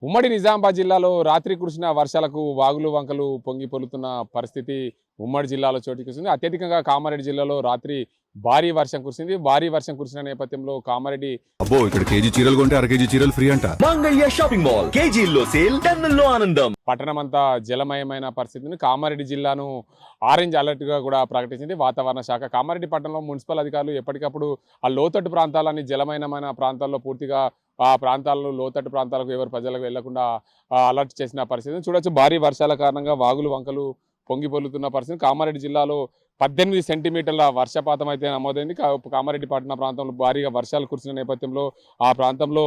ఉమ్మడి నిజామాబాద్ జిల్లాలో రాత్రి కురిసిన వర్షాలకు వాగులు వంకలు పొంగి పొర్లుతున్న పరిస్థితి ఉమ్మడి జిల్లాలో చోటు చేసుకుంది. అత్యధికంగా కామారెడ్డి జిల్లాలో రాత్రి భారీ వర్షం కురిసింది. భారీ వర్షం కురిసిన నేపథ్యంలో కామారెడ్డి అబ్బో ఇక్కడ కేజీ చీరలు కొంటే అర కేజీ చీరలు ఫ్రీ అంట. మంగళ్య షాపింగ్ మాల్ కేజీల్లో సేల్ టన్నుల్లో ఆనందం. పట్టణమంతా జలమయమైన పరిస్థితిని కామారెడ్డి జిల్లాను ఆరెంజ్ అలర్ట్గా కూడా ప్రకటించింది వాతావరణ శాఖ. కామారెడ్డి పట్టణంలో మున్సిపల్ అధికారులు ఎప్పటికప్పుడు ఆ లోతట్టు ప్రాంతాలన్నీ జలమయమైన ప్రాంతాల్లో పూర్తిగా ఆ ప్రాంతాలను లోతట్టు ప్రాంతాలకు ఎవరు ప్రజలకు వెళ్లకుండా అలర్ట్ చేసిన పరిస్థితిని చూడొచ్చు. భారీ వర్షాల కారణంగా వాగులు వంకలు పొంగి పొర్లుతున్న పరిస్థితి. కామారెడ్డి జిల్లాలో 18 సెంటీమీటర్ల వర్షపాతం అయితే నమోదైంది. కామారెడ్డి పట్టణ ప్రాంతంలో భారీగా వర్షాలు కురిసిన నేపథ్యంలో ఆ ప్రాంతంలో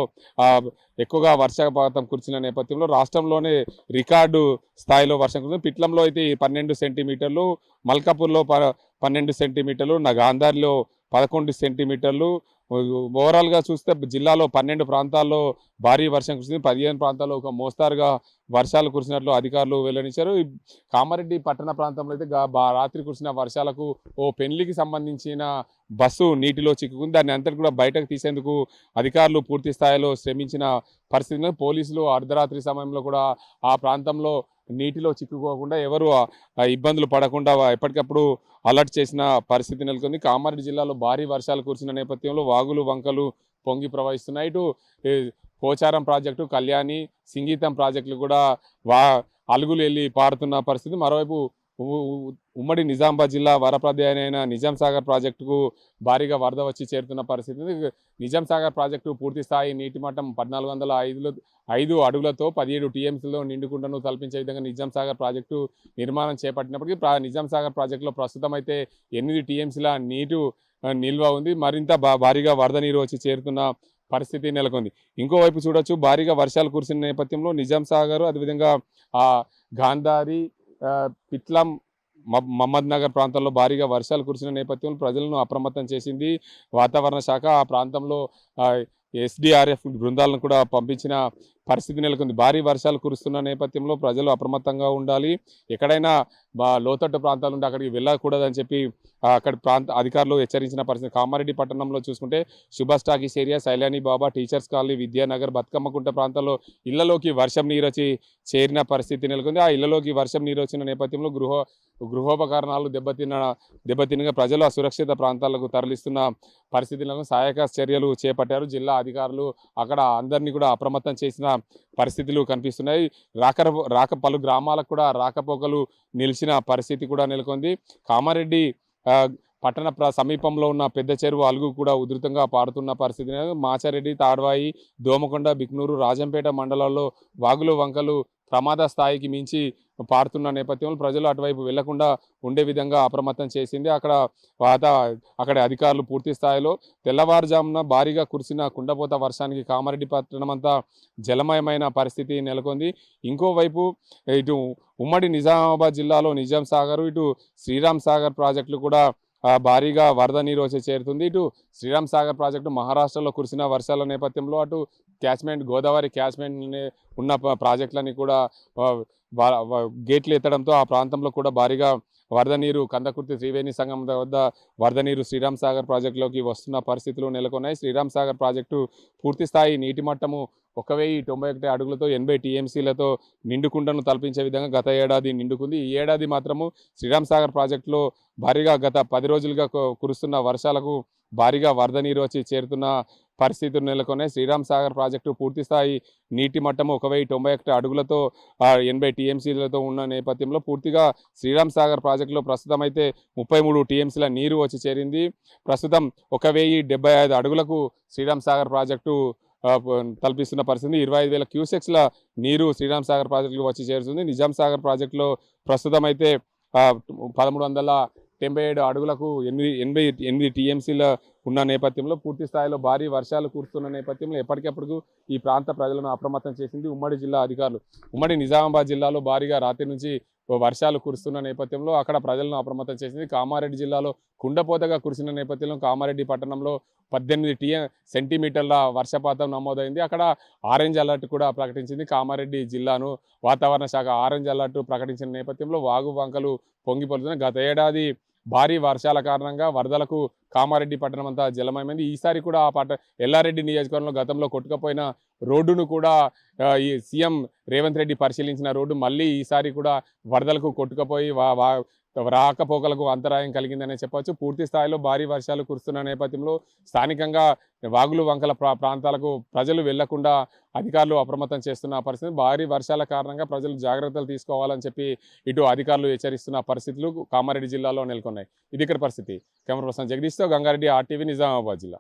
ఎక్కువగా వర్షపాతం కురిసిన నేపథ్యంలో రాష్ట్రంలోనే రికార్డు స్థాయిలో వర్షం కురిసింది. పిట్లంలో అయితే 12 సెంటీమీటర్లు, మల్కాపూర్లో 12 సెంటీమీటర్లు, గాంధారిలో 11 సెంటీమీటర్లు. ఓవరాల్గా చూస్తే జిల్లాలో 12 ప్రాంతాల్లో భారీ వర్షం కురిసింది. 15 ప్రాంతాల్లో ఒక మోస్తారుగా వర్షాలు కురిసినట్లు అధికారులు వెల్లడించారు. కామారెడ్డి పట్టణ ప్రాంతంలో అయితే రాత్రి కురిసిన వర్షాలకు ఓ పెళ్లికి సంబంధించిన బస్సు నీటిలో చిక్కుకుంది. దాన్ని అంతటి కూడా బయటకు తీసేందుకు అధికారులు పూర్తి స్థాయిలో శ్రమించిన పరిస్థితి. పోలీసులు అర్ధరాత్రి సమయంలో కూడా ఆ ప్రాంతంలో నీటిలో చిక్కుకోకుండా ఎవరు ఇబ్బందులు పడకుండా ఎప్పటికప్పుడు అలర్ట్ చేసిన పరిస్థితి నెలకొంది. కామారెడ్డి జిల్లాలో భారీ వర్షాలు కురిసిన నేపథ్యంలో వాగులు వంకలు పొంగి ప్రవహిస్తున్నాయి. ఇటు పోచారం ప్రాజెక్టు, కళ్యాణి, సింగీతం ప్రాజెక్టులు కూడా అలుగులు వెళ్ళి పారుతున్న పరిస్థితి. మరోవైపు ఉమ్మడి నిజామాబాద్ జిల్లా వరప్రదాయైన నిజాం సాగర్ ప్రాజెక్టుకు భారీగా వరద వచ్చి చేరుతున్న పరిస్థితి. నిజాం సాగర్ ప్రాజెక్టు పూర్తి స్థాయి నీటి మట్టం 1405 అడుగులతో 17 టీఎంసీలో నిండుకుండను తలపించే విధంగా నిజాం సాగర్ ప్రాజెక్టు నిర్మాణం చేపట్టినప్పటికీ నిజాం సాగర్ ప్రాజెక్టులో ప్రస్తుతం అయితే 8 టీఎంసీల నీరు నిల్వ ఉంది. మరింత భారీగా వరద నీరు వచ్చి చేరుతున్న పరిస్థితి నెలకొంది. ఇంకోవైపు చూడొచ్చు, భారీగా వర్షాలు కురిసిన నేపథ్యంలో నిజాం సాగర్, అదేవిధంగా గాంధారి, పిట్లం, మహమ్మద్ నగర్ ప్రాంతాల్లో భారీగా వర్షాలు కురిసిన నేపథ్యంలో ప్రజలను అప్రమత్తం చేసింది వాతావరణ శాఖ. ఆ ప్రాంతంలో ఎస్డిఆర్ఎఫ్ బృందాలను కూడా పంపించిన పరిస్థితి నెలకొంది. భారీ వర్షాలు కురుస్తున్న నేపథ్యంలో ప్రజలు అప్రమత్తంగా ఉండాలి. ఎక్కడైనా లోతట్టు ప్రాంతాలు ఉంటే అక్కడికి వెళ్ళకూడదని చెప్పి అక్కడి అధికారులు హెచ్చరించిన పరిస్థితి. కామారెడ్డి పట్టణంలో చూసుకుంటే సుభాష్ టాకీస్ ఏరియా, సైలాని బాబా, టీచర్స్ కాలనీ, విద్యానగర్, బతుకమ్మకుంట ప్రాంతాల్లో ఇళ్లలోకి వర్షం నీరు వచ్చి చేరిన పరిస్థితి నెలకొంది. ఆ ఇళ్లలోకి వర్షం నీరు వచ్చిన నేపథ్యంలో గృహోపకరణాలు దెబ్బతినగా ప్రజలు అసురక్షిత ప్రాంతాలకు తరలిస్తున్న పరిస్థితులను సహాయక చర్యలు చేపట్టారు జిల్లా అధికారులు. అక్కడ అందరినీ కూడా అప్రమత్తం చేసిన పరిస్థితులు కనిపిస్తున్నాయి. పలు గ్రామాలకు కూడా రాకపోకలు నిలిచిన పరిస్థితి కూడా నెలకొంది. కామారెడ్డి పట్టణ సమీపంలో ఉన్న పెద్ద చెరువు అలుగు కూడా ఉధృతంగా పారుతున్న పరిస్థితి. మాచారెడ్డి, తాడ్వాయి, దోమకొండ, బిక్నూరు, రాజంపేట మండలాల్లో వాగులు వంకలు ప్రమాద స్థాయికి మించి పారుతున్న నేపథ్యంలో ప్రజలు అటువైపు వెళ్లకుండా ఉండే విధంగా అప్రమత్తం చేసింది. అక్కడ అధికారులు పూర్తి స్థాయిలో తెల్లవారుజామున భారీగా కురిసిన కుండపోత వర్షానికి కామారెడ్డి పట్టణం అంతా జలమయమైన పరిస్థితి నెలకొంది. ఇంకోవైపు ఇటు ఉమ్మడి నిజామాబాద్ జిల్లాలో నిజాం సాగర్, ఇటు శ్రీరామ్ సాగర్ ప్రాజెక్టులు కూడా భారీగా వరద నీరు వచ్చి చేరుతుంది. ఇటు శ్రీరామ్ సాగర్ ప్రాజెక్టు మహారాష్ట్రలో కురిసిన వర్షాల నేపథ్యంలో అటు గోదావరి క్యాచ్మెంట్ ఉన్న ప్రాజెక్టులని కూడా గేట్లు ఎత్తడంతో ఆ ప్రాంతంలో కూడా భారీగా వరద నీరు కందకుర్తి త్రివేణి సంగమం వద్ద వరద నీరు శ్రీరామ్ సాగర్ ప్రాజెక్టులోకి వస్తున్న పరిస్థితులు నెలకొన్నాయి. శ్రీరామ్ సాగర్ ప్రాజెక్టు పూర్తి స్థాయి నీటి మట్టము 1091 అడుగులతో 80 టీఎంసీలతో నిండుకుండను తలపించే విధంగా గత ఏడాది నిండుకుంది. ఈ ఏడాది మాత్రము శ్రీరామ్ సాగర్ ప్రాజెక్టులో భారీగా గత 10 రోజులుగా కురుస్తున్న వర్షాలకు భారీగా వరద నీరు వచ్చి చేరుతున్న పరిస్థితులు నెలకొన్నాయి. శ్రీరామ్ సాగర్ ప్రాజెక్టు పూర్తి స్థాయి నీటి మట్టము 1091 అడుగులతో 80 టీఎంసీలతో ఉన్న నేపథ్యంలో పూర్తిగా శ్రీరామ్ సాగర్ ప్రాజెక్టులో ప్రస్తుతం అయితే 33 టీఎంసీల నీరు వచ్చి చేరింది. ప్రస్తుతం 1075 అడుగులకు శ్రీరామ్ సాగర్ ప్రాజెక్టు తలపిస్తున్న పరిస్థితి. 25,000 క్యూసెక్స్ల నీరు శ్రీరామ్ సాగర్ ప్రాజెక్టులో వచ్చి చేరుతుంది. నిజాం సాగర్ ప్రాజెక్టులో ప్రస్తుతం అయితే 1377 అడుగులకు 8 టీఎంసీల ఉన్న నేపథ్యంలో పూర్తి స్థాయిలో భారీ వర్షాలు కురుస్తున్న నేపథ్యంలో ఎప్పటికప్పుడు ఈ ప్రాంత ప్రజలను అప్రమత్తం చేసింది ఉమ్మడి జిల్లా అధికారులు. ఉమ్మడి నిజామాబాద్ జిల్లాలో భారీగా రాత్రి నుంచి వర్షాలు కురుస్తున్న నేపథ్యంలో అక్కడ ప్రజలను అప్రమత్తం చేసింది. కామారెడ్డి జిల్లాలో కుండపోతగా కురిసిన నేపథ్యంలో కామారెడ్డి పట్టణంలో 18 సెంటీమీటర్ల వర్షపాతం నమోదైంది. అక్కడ ఆరెంజ్ అలర్ట్ కూడా ప్రకటించింది కామారెడ్డి జిల్లాను. వాతావరణ శాఖ ఆరెంజ్ అలర్ట్ ప్రకటించిన నేపథ్యంలో వాగు వంకలు పొంగిపొలుతున్నాయి. గత ఏడాది భారీ వర్షాల కారణంగా వరదలకు కామారెడ్డి పట్టణం అంతా జలమయమైంది. ఈసారి కూడా ఆ ఎల్లారెడ్డి నియోజకవర్గంలో గతంలో కొట్టుకుపోయిన రోడ్డును కూడా ఈ సీఎం రేవంత్ రెడ్డి పరిశీలించిన రోడ్డు మళ్ళీ ఈసారి కూడా వరదలకు కొట్టుకుపోయి రాకపోకలకు అంతరాయం కలిగిందనే చెప్పవచ్చు. పూర్తి స్థాయిలో భారీ వర్షాలు కురుస్తున్న నేపథ్యంలో స్థానికంగా వాగులు వంకల ప్రాంతాలకు ప్రజలు వెళ్లకుండా అధికారులు అప్రమత్తం చేస్తున్న పరిస్థితి. భారీ వర్షాల కారణంగా ప్రజలు జాగ్రత్తలు తీసుకోవాలని చెప్పి ఇటు అధికారులు హెచ్చరిస్తున్న పరిస్థితులు కామారెడ్డి జిల్లాలో నెలకొన్నాయి. ఇది ఇక్కడ పరిస్థితి. కెమెరా పర్సన్ జగదీష్తో గంగారెడ్డి, RTV, నిజామాబాద్ జిల్లా.